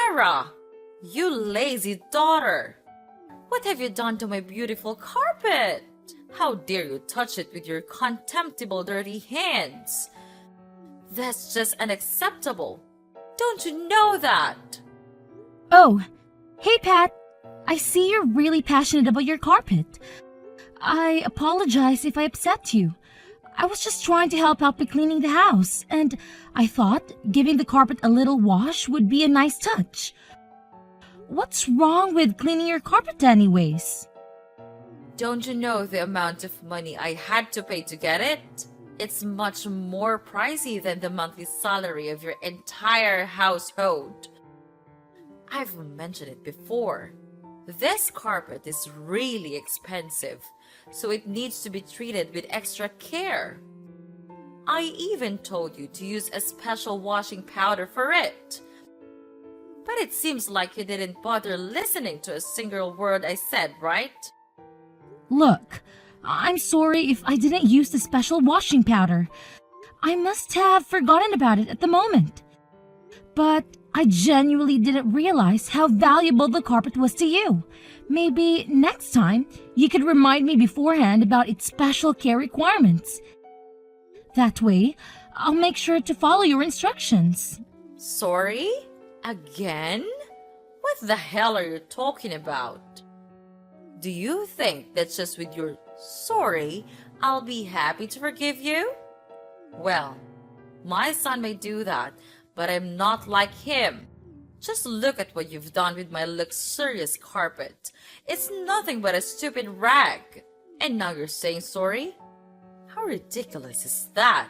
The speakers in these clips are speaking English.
Kara! You lazy daughter! What have you done to my beautiful carpet? How dare you touch it with your contemptible dirty hands? That's just unacceptable. Don't you know that? Oh, hey Pat. I see you're really passionate about your carpet. I apologize if I upset you. I was just trying to help out with cleaning the house, and I thought giving the carpet a little wash would be a nice touch. What's wrong with cleaning your carpet anyways? Don't you know the amount of money I had to pay to get it? It's much more pricey than the monthly salary of your entire household. I've mentioned it before. This carpet is really expensive, so it needs to be treated with extra care. I even told you to use a special washing powder for it. But it seems like you didn't bother listening to a single word I said, right? Look, I'm sorry if I didn't use the special washing powder. I must have forgotten about it at the moment. But I genuinely didn't realize how valuable the carpet was to you. Maybe next time you could remind me beforehand about its special care requirements. That way, I'll make sure to follow your instructions. Sorry? Again? What the hell are you talking about? Do you think that just with your sorry, I'll be happy to forgive you? Well, my son may do that, but I'm not like him. Just look at what you've done with my luxurious carpet. It's nothing but a stupid rag. And now you're saying sorry? How ridiculous is that?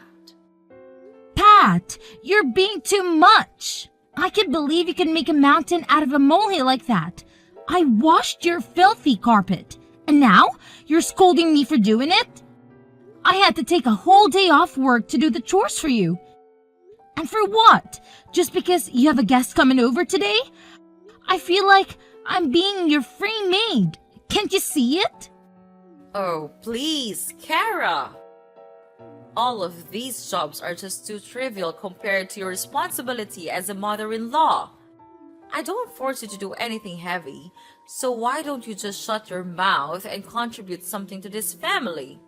Pat, you're being too much. I can't believe you can make a mountain out of a molehill like that. I washed your filthy carpet, and now you're scolding me for doing it? I had to take a whole day off work to do the chores for you. And for what? Just because you have a guest coming over today? I feel like I'm being your free maid. Can't you see it? Oh, please, Kara. All of these jobs are just too trivial compared to your responsibility as a mother-in-law. I don't force you to do anything heavy, so why don't you just shut your mouth and contribute something to this family?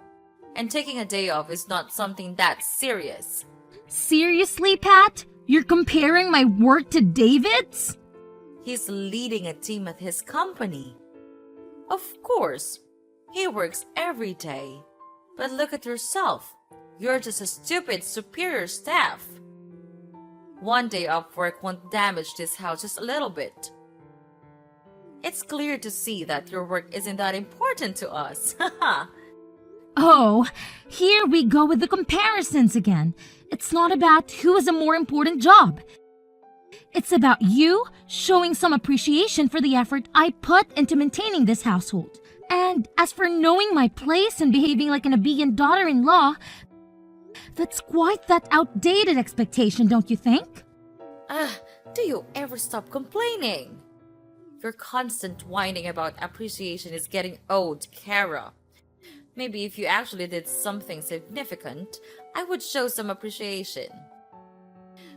And taking a day off is not something that serious. Seriously, Pat? You're comparing my work to David's? He's leading a team at his company. Of course, he works every day. But look at yourself. You're just a stupid superior staff. One day off work won't damage this house just a little bit. It's clear to see that your work isn't that important to us. Oh, here we go with the comparisons again. It's not about who has a more important job. It's about you showing some appreciation for the effort I put into maintaining this household. And as for knowing my place and behaving like an obedient daughter-in-law, that's quite that outdated expectation, don't you think? Do you ever stop complaining? Your constant whining about appreciation is getting old, Kara. Maybe if you actually did something significant, I would show some appreciation.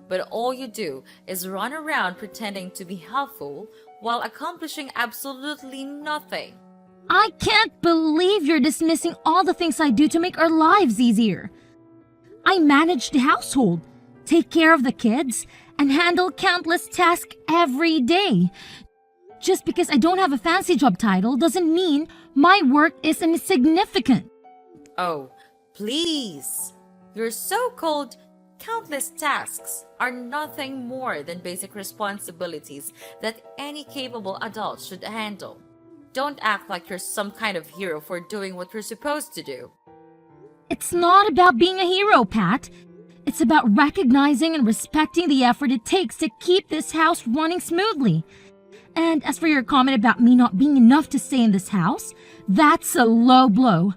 But all you do is run around pretending to be helpful while accomplishing absolutely nothing. I can't believe you're dismissing all the things I do to make our lives easier. I manage the household, take care of the kids, and handle countless tasks every day. Just because I don't have a fancy job title doesn't mean my work is insignificant. Oh, please! Your so-called countless tasks are nothing more than basic responsibilities that any capable adult should handle. Don't act like you're some kind of hero for doing what you're supposed to do. It's not about being a hero, Pat. It's about recognizing and respecting the effort it takes to keep this house running smoothly. And as for your comment about me not being enough to stay in this house, that's a low blow.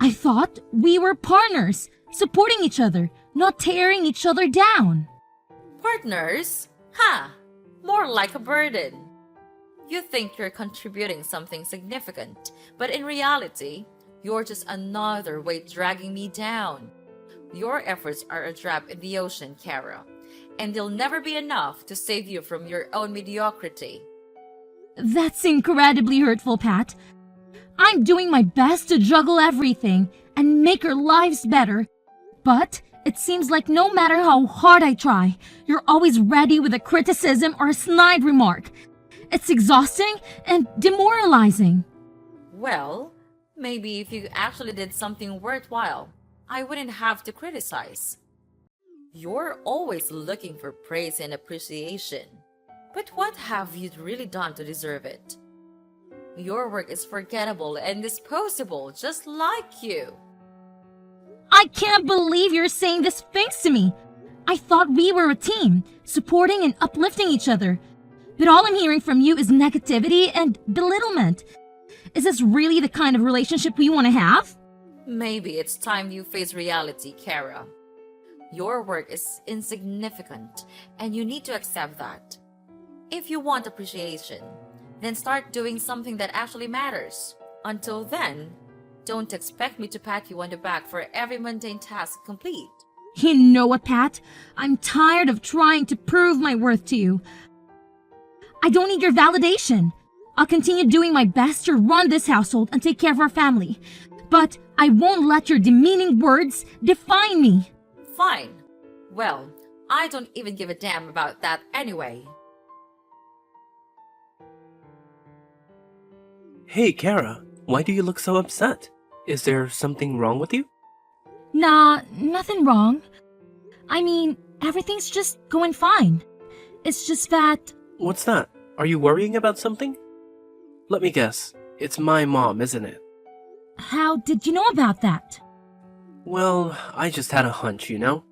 I thought we were partners, supporting each other, not tearing each other down. Partners? Ha! More like a burden. You think you're contributing something significant, but in reality, you're just another weight dragging me down. Your efforts are a drop in the ocean, Kara. and they'll never be enough to save you from your own mediocrity. That's incredibly hurtful, Pat. I'm doing my best to juggle everything and make our lives better. But it seems like no matter how hard I try, you're always ready with a criticism or a snide remark. It's exhausting and demoralizing. Well, maybe if you actually did something worthwhile, I wouldn't have to criticize. You're always looking for praise and appreciation. But what have you really done to deserve it? Your work is forgettable and disposable, just like you. I can't believe you're saying these things to me. I thought we were a team, supporting and uplifting each other. But all I'm hearing from you is negativity and belittlement. Is this really the kind of relationship we want to have? Maybe it's time you face reality, Kara. Your work is insignificant, and you need to accept that. If you want appreciation, then start doing something that actually matters. Until then, don't expect me to pat you on the back for every mundane task complete. You know what, Pat? I'm tired of trying to prove my worth to you. I don't need your validation. I'll continue doing my best to run this household and take care of our family. But I won't let your demeaning words define me. Fine. Well, I don't even give a damn about that anyway. Hey, Kara, why do you look so upset? Is there something wrong with you? Nah, nothing wrong. I mean, everything's just going fine. It's just that... What's that? Are you worrying about something? Let me guess. It's my mom, isn't it? How did you know about that? Well, I just had a hunch, you know?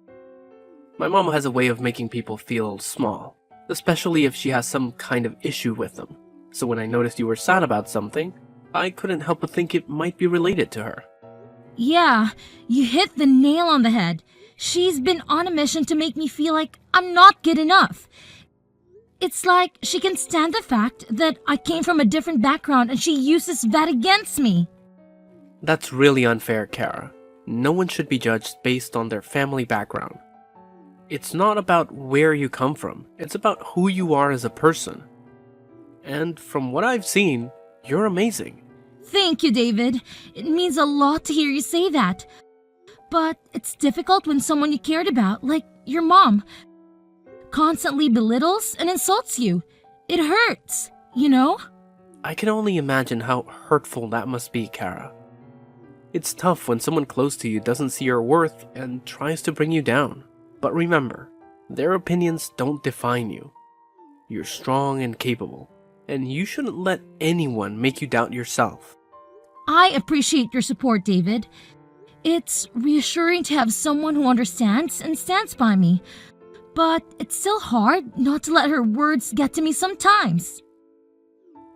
My mom has a way of making people feel small, especially if she has some kind of issue with them. So when I noticed you were sad about something, I couldn't help but think it might be related to her. Yeah, you hit the nail on the head. She's been on a mission to make me feel like I'm not good enough. It's like she can stand the fact that I came from a different background and she uses that against me. That's really unfair, Kara. No one should be judged based on their family background. It's not about where you come from, it's about who you are as a person. And from what I've seen, you're amazing. Thank you, David. It means a lot to hear you say that. But it's difficult when someone you cared about, like your mom, constantly belittles and insults you. It hurts, you know? I can only imagine how hurtful that must be, Kara. It's tough when someone close to you doesn't see your worth and tries to bring you down. But remember, their opinions don't define you. You're strong and capable, and you shouldn't let anyone make you doubt yourself. I appreciate your support, David. It's reassuring to have someone who understands and stands by me. But it's still hard not to let her words get to me sometimes.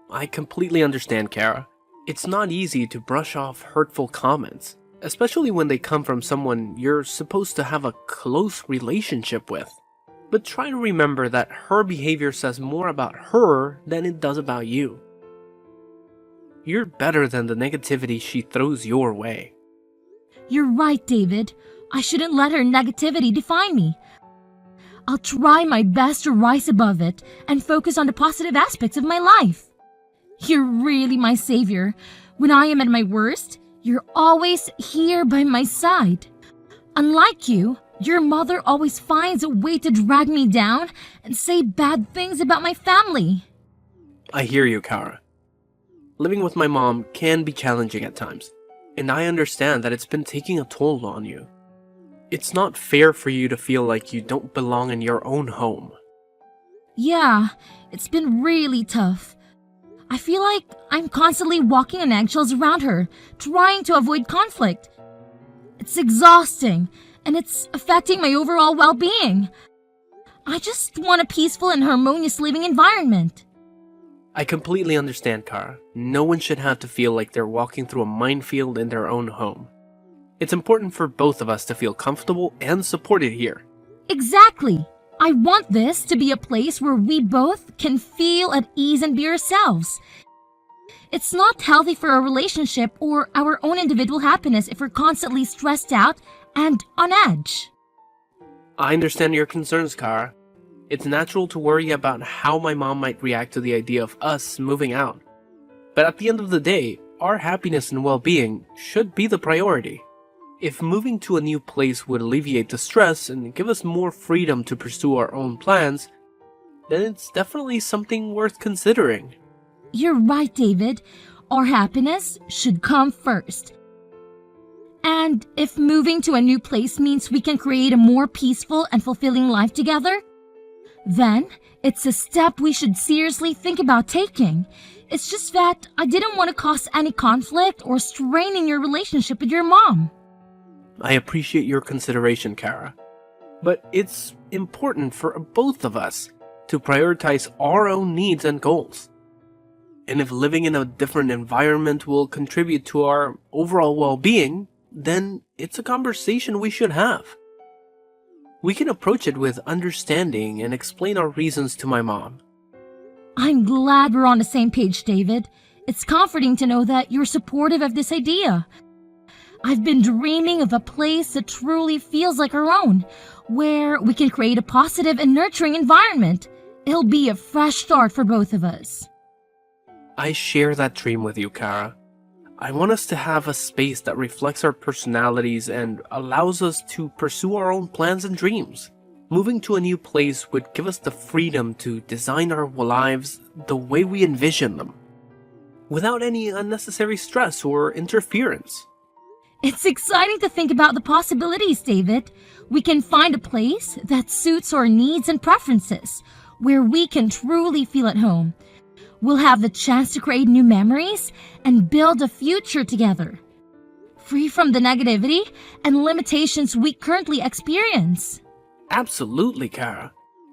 I completely understand, Kara. It's not easy to brush off hurtful comments, especially when they come from someone you're supposed to have a close relationship with. But try to remember that her behavior says more about her than it does about you. You're better than the negativity she throws your way. You're right, David. I shouldn't let her negativity define me. I'll try my best to rise above it and focus on the positive aspects of my life. You're really my savior. When I am at my worst, you're always here by my side. Unlike you, your mother always finds a way to drag me down and say bad things about my family. I hear you, Kara. Living with my mom can be challenging at times, and I understand that it's been taking a toll on you. It's not fair for you to feel like you don't belong in your own home. Yeah, it's been really tough. I feel like I'm constantly walking on eggshells around her, trying to avoid conflict. It's exhausting, and it's affecting my overall well-being. I just want a peaceful and harmonious living environment. I completely understand, Kara. No one should have to feel like they're walking through a minefield in their own home. It's important for both of us to feel comfortable and supported here. Exactly. I want this to be a place where we both can feel at ease and be ourselves. It's not healthy for a relationship or our own individual happiness if we're constantly stressed out and on edge. I understand your concerns, Kara, It's natural to worry about how my mom might react to the idea of us moving out. But at the end of the day, our happiness and well-being should be the priority. If moving to a new place would alleviate the stress and give us more freedom to pursue our own plans, then it's definitely something worth considering. You're right, David. Our happiness should come first. And if moving to a new place means we can create a more peaceful and fulfilling life together, then it's a step we should seriously think about taking. It's just that I didn't want to cause any conflict or strain in your relationship with your mom. I appreciate your consideration, Kara. But it's important for both of us to prioritize our own needs and goals. And if living in a different environment will contribute to our overall well-being, then it's a conversation we should have. We can approach it with understanding and explain our reasons to my mom. I'm glad we're on the same page, David. It's comforting to know that you're supportive of this idea. I've been dreaming of a place that truly feels like our own, where we can create a positive and nurturing environment. It'll be a fresh start for both of us. I share that dream with you, Kara. I want us to have a space that reflects our personalities and allows us to pursue our own plans and dreams. Moving to a new place would give us the freedom to design our lives the way we envision them, without any unnecessary stress or interference. It's exciting to think about the possibilities, David. We can find a place that suits our needs and preferences, where we can truly feel at home. We'll have the chance to create new memories and build a future together, free from the negativity and limitations we currently experience. Absolutely, Kara.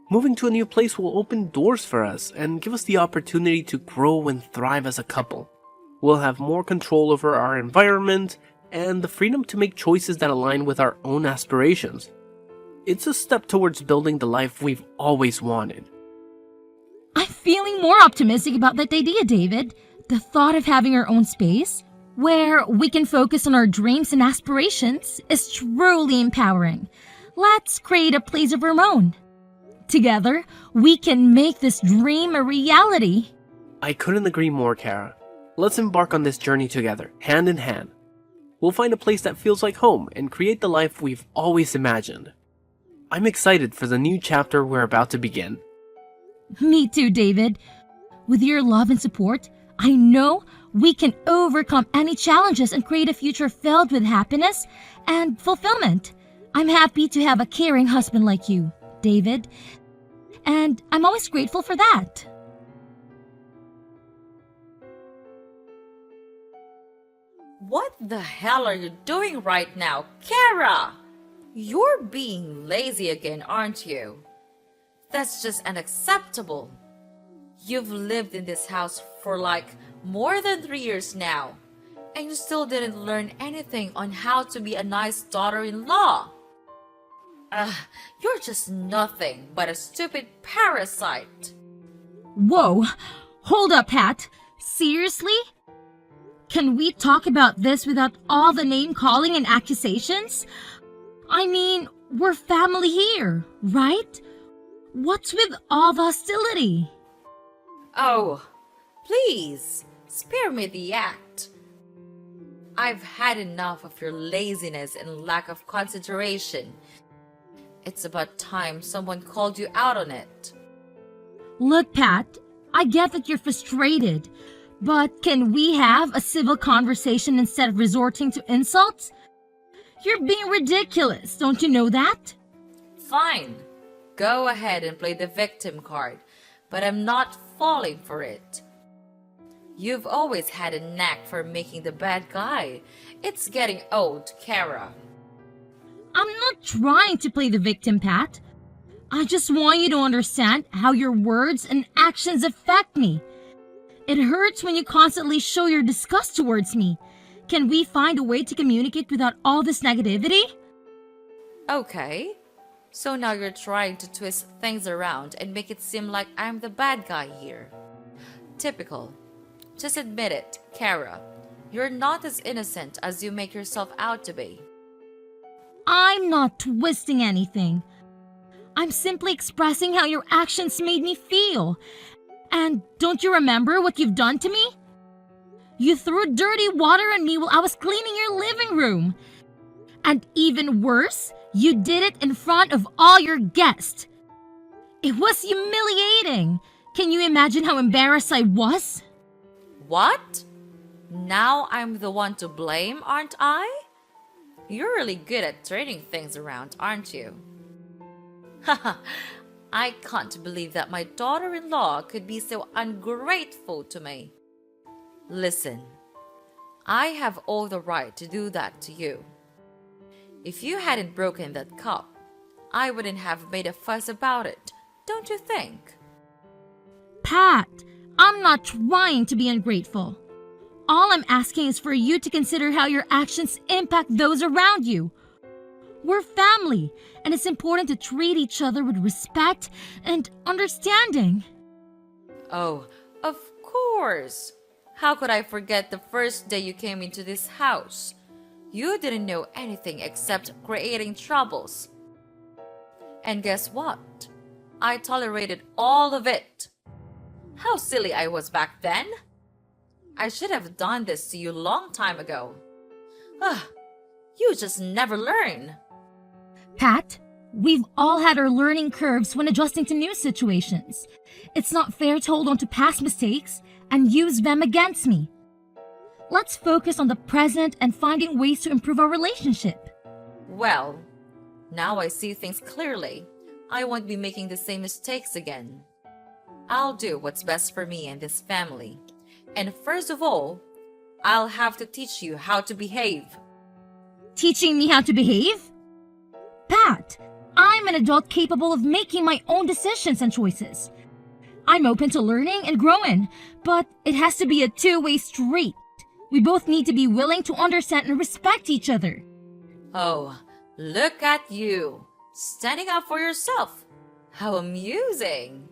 Moving to a new place will open doors for us and give us the opportunity to grow and thrive as a couple. We'll have more control over our environment and the freedom to make choices that align with our own aspirations. It's a step towards building the life we've always wanted. I'm feeling more optimistic about that idea, David. The thought of having our own space, where we can focus on our dreams and aspirations, is truly empowering. Let's create a place of our own. Together, we can make this dream a reality. I couldn't agree more, Kara. Let's embark on this journey together, hand in hand. We'll find a place that feels like home and create the life we've always imagined. I'm excited for the new chapter we're about to begin. Me too, David. With your love and support, I know we can overcome any challenges and create a future filled with happiness and fulfillment. I'm happy to have a caring husband like you, David, and I'm always grateful for that. What the hell are you doing right now, Kara? You're being lazy again, aren't you? That's just unacceptable. You've lived in this house for like more than 3 years now, and you still didn't learn anything on how to be a nice daughter-in-law. You're just nothing but a stupid parasite. Whoa, hold up, Pat. Seriously? Can we talk about this without all the name-calling and accusations? I mean, we're family here, right? What's with all the hostility? Oh, please, spare me the act. I've had enough of your laziness and lack of consideration. It's about time someone called you out on it. Look, Pat, I get that you're frustrated, but can we have a civil conversation instead of resorting to insults? You're being ridiculous, don't you know that? Fine. Go ahead and play the victim card, but I'm not falling for it. You've always had a knack for making the bad guy. It's getting old, Kara. I'm not trying to play the victim, Pat. I just want you to understand how your words and actions affect me. It hurts when you constantly show your disgust towards me. Can we find a way to communicate without all this negativity? Okay. So now you're trying to twist things around and make it seem like I'm the bad guy here. Typical. Just admit it, Kara. You're not as innocent as you make yourself out to be. I'm not twisting anything. I'm simply expressing how your actions made me feel. And don't you remember what you've done to me? You threw dirty water on me while I was cleaning your living room. And even worse, you did it in front of all your guests. It was humiliating. Can you imagine how embarrassed I was? What? Now I'm the one to blame, aren't I? You're really good at turning things around, aren't you? Haha, I can't believe that my daughter-in-law could be so ungrateful to me. Listen, I have all the right to do that to you. If you hadn't broken that cup, I wouldn't have made a fuss about it, don't you think? Pat, I'm not trying to be ungrateful. All I'm asking is for you to consider how your actions impact those around you. We're family, and it's important to treat each other with respect and understanding. Oh, of course. How could I forget the first day you came into this house? You didn't know anything except creating troubles. And guess what? I tolerated all of it. How silly I was back then. I should have done this to you long time ago. You just never learn. Pat, we've all had our learning curves when adjusting to new situations. It's not fair to hold on to past mistakes and use them against me. Let's focus on the present and finding ways to improve our relationship. Well, now I see things clearly. I won't be making the same mistakes again. I'll do what's best for me and this family. And first of all, I'll have to teach you how to behave. Teaching me how to behave? Pat, I'm an adult capable of making my own decisions and choices. I'm open to learning and growing, but it has to be a two-way street. We both need to be willing to understand and respect each other. Oh, look at you, standing up for yourself. How amusing.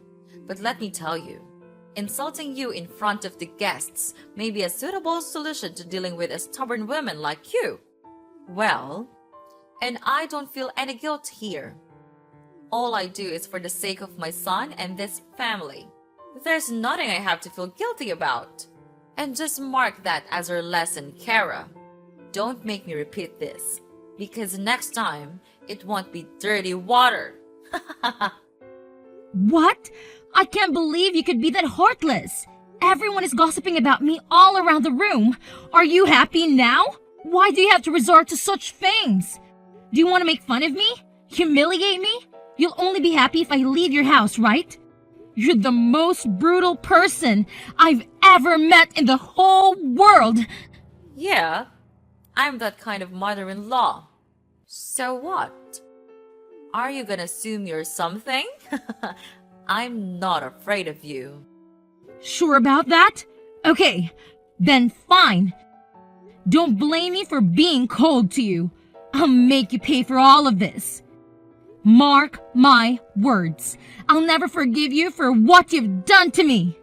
But let me tell you, insulting you in front of the guests may be a suitable solution to dealing with a stubborn woman like you. Well, and I don't feel any guilt here. All I do is for the sake of my son and this family. There's nothing I have to feel guilty about. And just mark that as our lesson, Kara. Don't make me repeat this, because next time it won't be dirty water. What? I can't believe you could be that heartless. Everyone is gossiping about me all around the room. Are you happy now? Why do you have to resort to such things? Do you want to make fun of me? Humiliate me? You'll only be happy if I leave your house, right? You're the most brutal person I've ever met in the whole world. Yeah, I'm that kind of mother-in-law. So what? Are you gonna assume you're something? I'm not afraid of you. Sure about that? Okay, then fine. Don't blame me for being cold to you. I'll make you pay for all of this. Mark my words. I'll never forgive you for what you've done to me.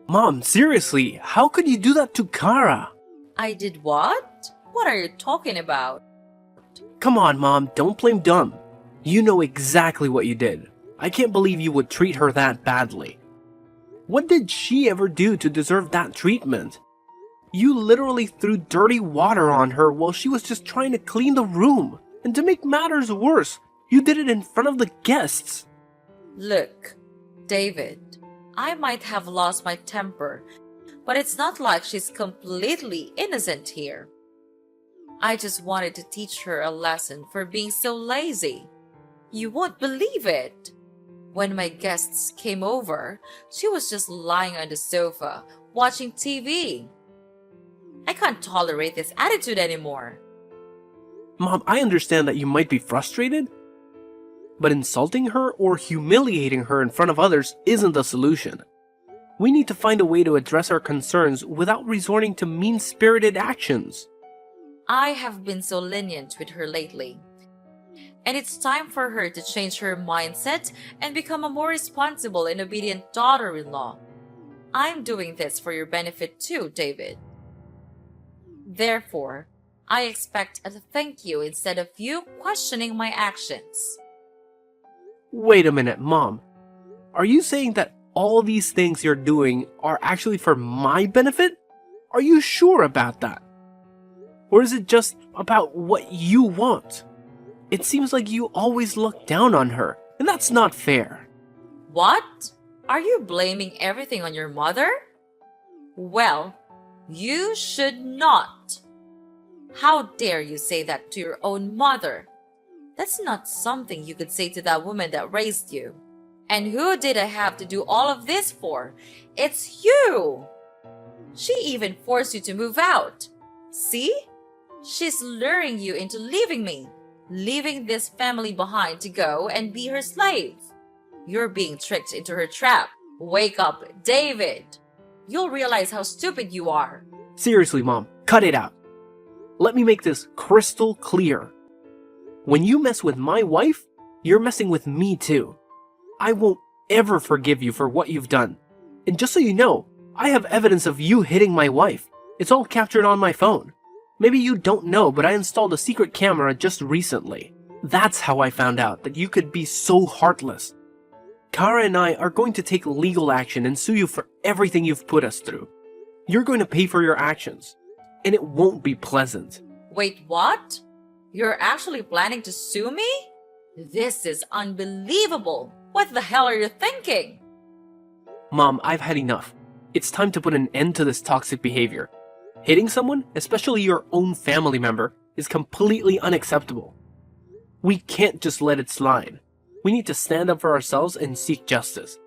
Mom, seriously, how could you do that to Kara? I did what? What are you talking about? Come on, Mom, don't blame Dumb. You know exactly what you did. I can't believe you would treat her that badly. What did she ever do to deserve that treatment? You literally threw dirty water on her while she was just trying to clean the room. And to make matters worse, you did it in front of the guests. Look, David, I might have lost my temper, but it's not like she's completely innocent here. I just wanted to teach her a lesson for being so lazy. You won't believe it. When my guests came over, she was just lying on the sofa, watching TV. I can't tolerate this attitude anymore. Mom, I understand that you might be frustrated, but insulting her or humiliating her in front of others isn't the solution. We need to find a way to address our concerns without resorting to mean-spirited actions. I have been so lenient with her lately. And it's time for her to change her mindset and become a more responsible and obedient daughter-in-law. I'm doing this for your benefit too, David. Therefore, I expect a thank you instead of you questioning my actions. Wait a minute, Mom. Are you saying that all these things you're doing are actually for my benefit? Are you sure about that? Or is it just about what you want? It seems like you always look down on her, and that's not fair. What? Are you blaming everything on your mother? Well, you should not. How dare you say that to your own mother? That's not something you could say to that woman that raised you. And who did I have to do all of this for? It's you! She even forced you to move out. See? She's luring you into leaving me, leaving this family behind to go and be her slave. You're being tricked into her trap. Wake up, David! You'll realize how stupid you are. Seriously, Mom, cut it out. Let me make this crystal clear. When you mess with my wife, you're messing with me too. I won't ever forgive you for what you've done. And just so you know, I have evidence of you hitting my wife. It's all captured on my phone. Maybe you don't know, but I installed a secret camera just recently. That's how I found out that you could be so heartless. Kara and I are going to take legal action and sue you for everything you've put us through. You're going to pay for your actions, and it won't be pleasant. Wait, what? You're actually planning to sue me? This is unbelievable. What the hell are you thinking? Mom, I've had enough. It's time to put an end to this toxic behavior. Hitting someone, especially your own family member, is completely unacceptable. We can't just let it slide. We need to stand up for ourselves and seek justice.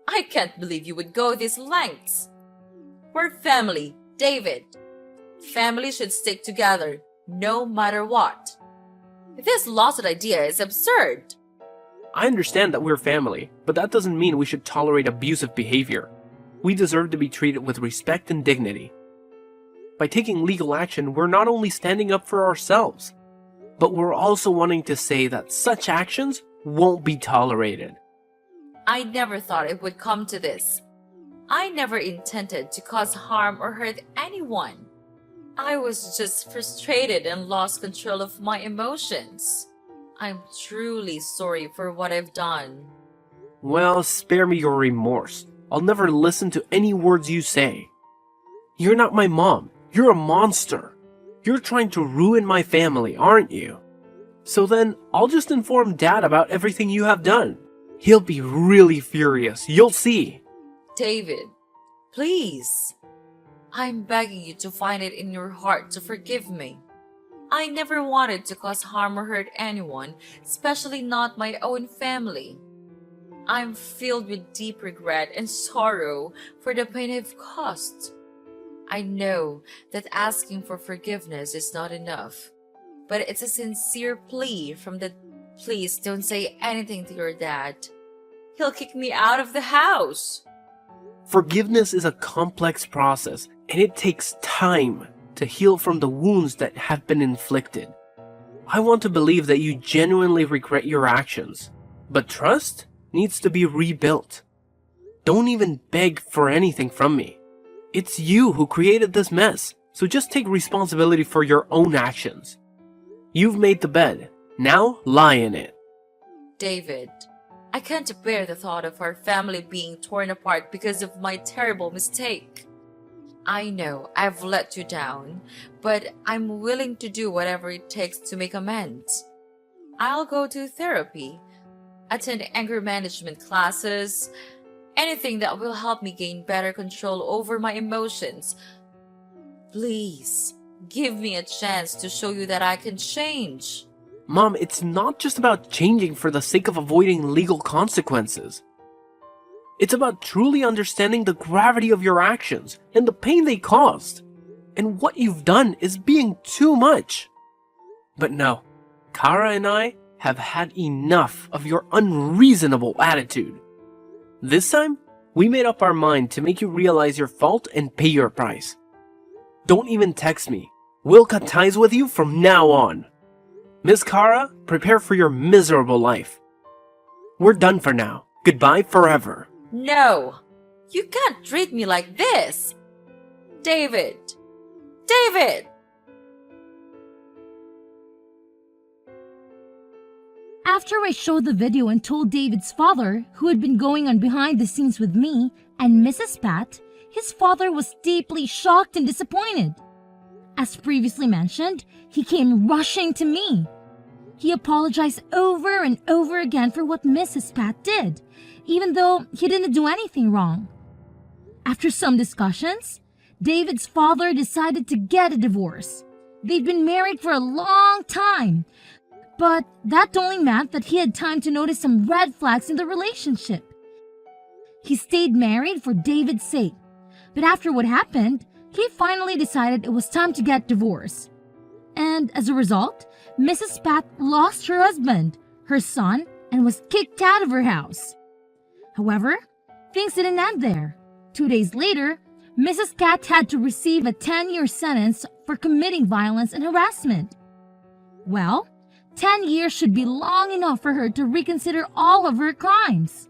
I can't believe you would go these lengths. We're family, David. Family should stick together, no matter what. This lawsuit idea is absurd. I understand that we're family, but that doesn't mean we should tolerate abusive behavior. We deserve to be treated with respect and dignity. By taking legal action, we're not only standing up for ourselves, but we're also wanting to say that such actions won't be tolerated. I never thought it would come to this. I never intended to cause harm or hurt anyone. I was just frustrated and lost control of my emotions. I'm truly sorry for what I've done. Well, spare me your remorse. I'll never listen to any words you say. You're not my mom. You're a monster. You're trying to ruin my family, aren't you? So then, I'll just inform Dad about everything you have done. He'll be really furious. You'll see. David, please. I'm begging you to find it in your heart to forgive me. I never wanted to cause harm or hurt anyone, especially not my own family. I'm filled with deep regret and sorrow for the pain I've caused. I know that asking for forgiveness is not enough, but it's a sincere plea from the please don't say anything to your dad. He'll kick me out of the house. Forgiveness is a complex process, and it takes time to heal from the wounds that have been inflicted. I want to believe that you genuinely regret your actions, but trust needs to be rebuilt. Don't even beg for anything from me. It's you who created this mess, so just take responsibility for your own actions. You've made the bed, now lie in it. David, I can't bear the thought of our family being torn apart because of my terrible mistake. I know I've let you down, but I'm willing to do whatever it takes to make amends. I'll go to therapy, attend anger management classes, anything that will help me gain better control over my emotions. Please, give me a chance to show you that I can change. Mom, it's not just about changing for the sake of avoiding legal consequences. It's about truly understanding the gravity of your actions and the pain they caused. And what you've done is being too much. But no, Kara and I have had enough of your unreasonable attitude. This time, we made up our mind to make you realize your fault and pay your price. Don't even text me. We'll cut ties with you from now on. Miss Kara, prepare for your miserable life. We're done for now. Goodbye forever. No, you can't treat me like this. David! David! After I showed the video and told David's father, who had been going on behind the scenes with me and Mrs. Pat, his father was deeply shocked and disappointed. As previously mentioned, he came rushing to me. He apologized over and over again for what Mrs. Pat did, even though he didn't do anything wrong. After some discussions, David's father decided to get a divorce. They'd been married for a long time, but that only meant that he had time to notice some red flags in the relationship. He stayed married for David's sake, but after what happened, he finally decided it was time to get divorced. And as a result, Mrs. Pat lost her husband, her son, and was kicked out of her house. However, things didn't end there. 2 days later, Mrs. Cat had to receive a 10-year sentence for committing violence and harassment. Well, 10 years should be long enough for her to reconsider all of her crimes.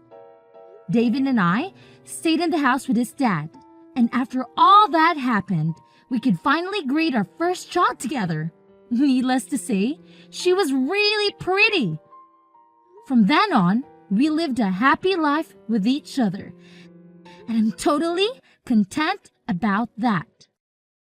David and I stayed in the house with his dad, and after all that happened, we could finally greet our first child together. Needless to say, she was really pretty. From then on, we lived a happy life with each other, and I'm totally content about that.